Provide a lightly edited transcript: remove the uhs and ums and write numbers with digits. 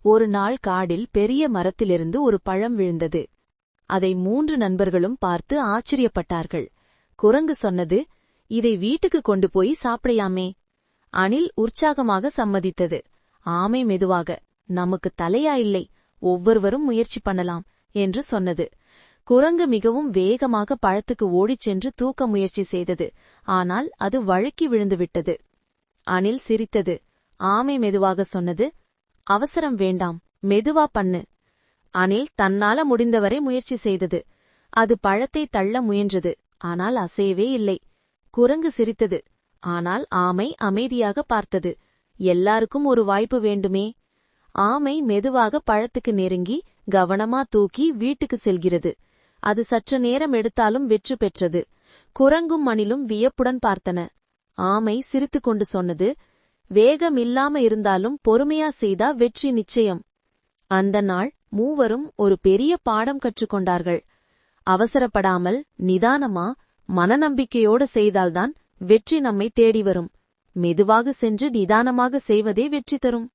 ஒரு நாள் காடில் பெரிய மரத்திலிருந்து ஒரு பழம் விழுந்தது. அதை 3 நண்பர்களும் பார்த்து ஆச்சரியப்பட்டார்கள். குரங்கு சொன்னது, இதை வீட்டுக்கு கொண்டு போய் சாப்பிடையாமே. அணில் உற்சாகமாக சம்மதித்தது. ஆமை மெதுவாக, நமக்கு தலையா இல்லை, ஒவ்வொருவரும் முயற்சி பண்ணலாம் என்று சொன்னது. குரங்கு மிகவும் வேகமாக பழத்துக்கு ஓடிச் சென்று தூக்க முயற்சி செய்தது. ஆனால் அது வழுக்கி விழுந்துவிட்டது. அணில் சிரித்தது. ஆமை மெதுவாக சொன்னது, அவசரம் வேண்டாம், மெதுவா பண்ணு. அணில் தன்னால முடிந்தவரை முயற்சி செய்தது. அது பழத்தை தள்ள முயன்றது, ஆனால் அசையவே இல்லை. குரங்கு சிரித்தது. ஆனால் ஆமை அமைதியாக பார்த்தது. எல்லாருக்கும் ஒரு வாய்ப்பு வேண்டுமே. ஆமை மெதுவாக பழத்துக்கு நெருங்கி கவனமா தூக்கி வீட்டுக்கு செல்கிறது. அது சற்று நேரம் எடுத்தாலும் வெற்றி பெற்றது. குரங்கும் அணிலும் வியப்புடன் பார்த்தன. ஆமை சிரித்துக்கொண்டு சொன்னது, வேகம் இல்லாம இருந்தாலும் பொறுமையா செய்தா வெற்றி நிச்சயம். அந்த நாள் மூவரும் ஒரு பெரிய பாடம் கற்றுக்கொண்டார்கள். அவசரப்படாமல் நிதானமா மனநம்பிக்கையோடு செய்தால்தான் வெற்றி நம்மை தேடி வரும். மெதுவாக சென்று நிதானமாக செய்வதே வெற்றி தரும்.